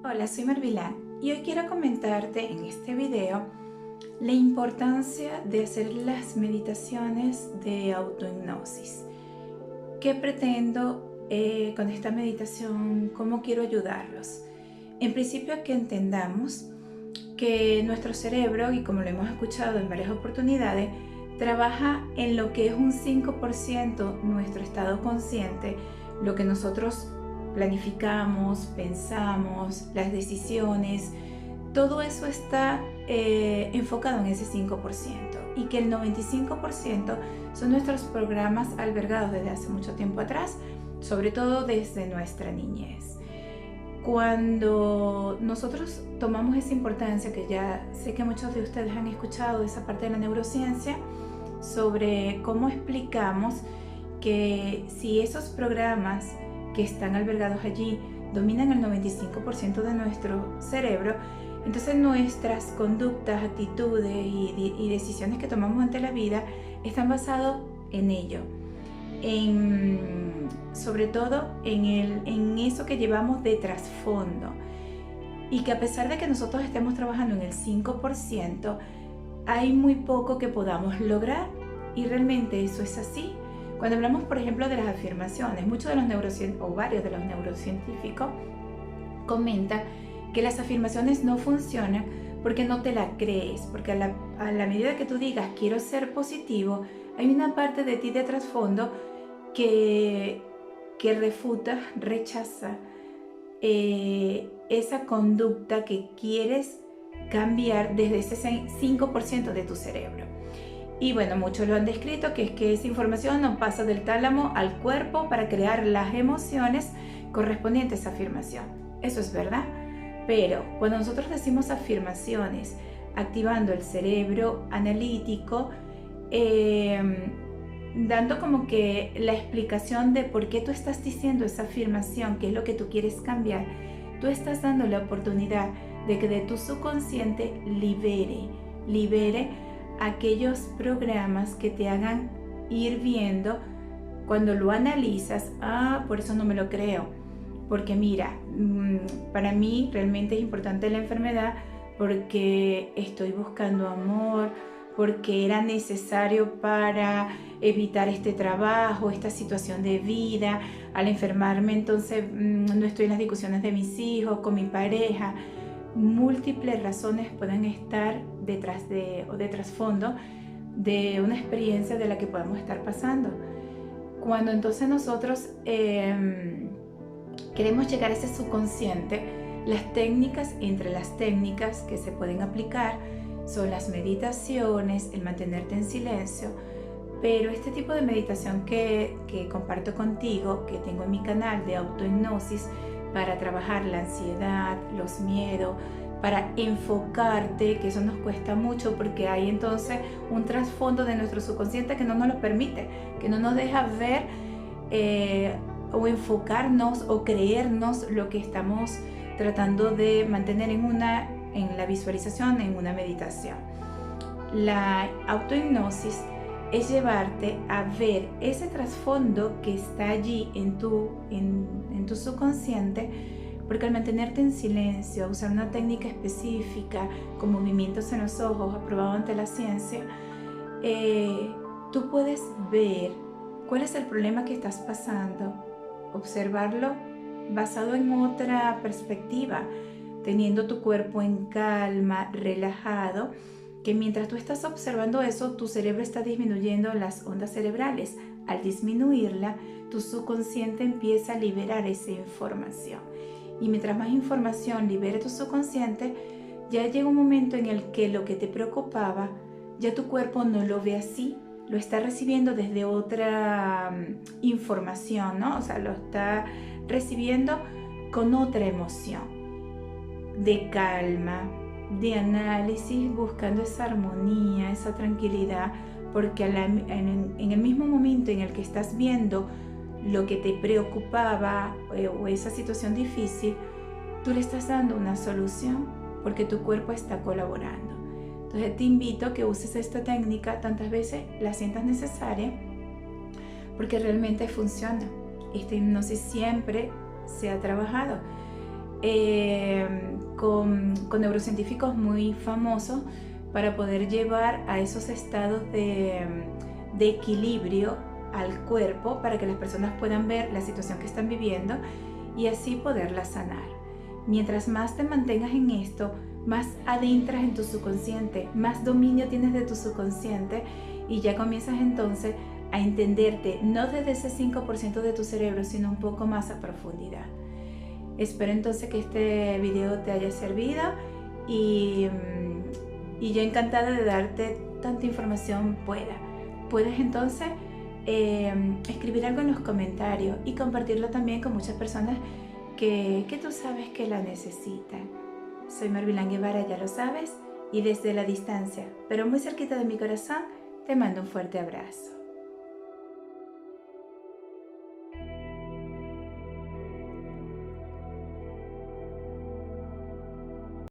Hola, soy Marvilán y hoy quiero comentarte en este video la importancia de hacer las meditaciones de autohipnosis. ¿Qué pretendo con esta meditación? ¿Cómo quiero ayudarlos? En principio, que entendamos que nuestro cerebro, y como lo hemos escuchado en varias oportunidades, trabaja en lo que es un 5% nuestro estado consciente, lo que nosotros planificamos, pensamos, las decisiones, todo eso está enfocado en ese 5%, y que el 95% son nuestros programas albergados desde hace mucho tiempo atrás, sobre todo desde nuestra niñez. Cuando nosotros tomamos esa importancia, que ya sé que muchos de ustedes han escuchado esa parte de la neurociencia, sobre cómo explicamos que si esos programas que están albergados allí dominan el 95% de nuestro cerebro, entonces nuestras conductas, actitudes y decisiones que tomamos ante la vida están basadas en ello, sobre todo en eso que llevamos de trasfondo, y que a pesar de que nosotros estemos trabajando en el 5%, hay muy poco que podamos lograr, y realmente eso es así. Cuando hablamos, por ejemplo, de las afirmaciones, muchos de los neurocientíficos o varios de los neurocientíficos comentan que las afirmaciones no funcionan porque no te la crees, porque a la medida que tú digas quiero ser positivo, hay una parte de ti de trasfondo que refuta, rechaza esa conducta que quieres cambiar desde ese 5% de tu cerebro. Y bueno, muchos lo han descrito, que es que esa información no pasa del tálamo al cuerpo para crear las emociones correspondientes a esa afirmación. Eso es verdad, pero cuando nosotros decimos afirmaciones activando el cerebro analítico, dando como que la explicación de por qué tú estás diciendo esa afirmación, qué es lo que tú quieres cambiar, tú estás dando la oportunidad de que de tu subconsciente libere aquellos programas que te hagan ir viendo, cuando lo analizas, por eso no me lo creo, porque mira, para mí realmente es importante la enfermedad porque estoy buscando amor, porque era necesario para evitar este trabajo, esta situación de vida. Al enfermarme, entonces no estoy en las discusiones de mis hijos, con mi pareja. Múltiples razones pueden estar detrás o de trasfondo de una experiencia de la que podemos estar pasando. Cuando entonces nosotros queremos llegar a ese subconsciente, entre las técnicas que se pueden aplicar son las meditaciones, el mantenerte en silencio, pero este tipo de meditación que comparto contigo, que tengo en mi canal de autohipnosis, para trabajar la ansiedad, los miedos, para enfocarte, que eso nos cuesta mucho porque hay entonces un trasfondo de nuestro subconsciente que no nos lo permite, que no nos deja ver o enfocarnos o creernos lo que estamos tratando de mantener en la visualización, en una meditación. La autohipnosis es llevarte a ver ese trasfondo que está allí en tu subconsciente, porque al mantenerte en silencio, usar una técnica específica con movimientos en los ojos aprobado ante la ciencia, tú puedes ver cuál es el problema que estás pasando, observarlo basado en otra perspectiva, teniendo tu cuerpo en calma, relajado, que mientras tú estás observando eso, tu cerebro está disminuyendo las ondas cerebrales. Al disminuirla, tu subconsciente empieza a liberar esa información. Y mientras más información libere tu subconsciente, ya llega un momento en el que lo que te preocupaba, ya tu cuerpo no lo ve así, lo está recibiendo desde otra información, ¿no? O sea, lo está recibiendo con otra emoción, de calma, de análisis, buscando esa armonía, esa tranquilidad, porque en el mismo momento en el que estás viendo lo que te preocupaba o esa situación difícil, tú le estás dando una solución porque tu cuerpo está colaborando. Entonces te invito a que uses esta técnica tantas veces la sientas necesaria, porque realmente funciona. Esta hipnosis siempre se ha trabajado. con neurocientíficos muy famosos para poder llevar a esos estados de equilibrio al cuerpo para que las personas puedan ver la situación que están viviendo y así poderla sanar. Mientras más te mantengas en esto, más adentras en tu subconsciente, más dominio tienes de tu subconsciente y ya comienzas entonces a entenderte no desde ese 5% de tu cerebro, sino un poco más a profundidad. Espero entonces que este video te haya servido y yo encantada de darte tanta información pueda. Puedes entonces escribir algo en los comentarios y compartirlo también con muchas personas que tú sabes que la necesitan. Soy Marvilán Guevara, ya lo sabes, y desde la distancia, pero muy cerquita de mi corazón, te mando un fuerte abrazo.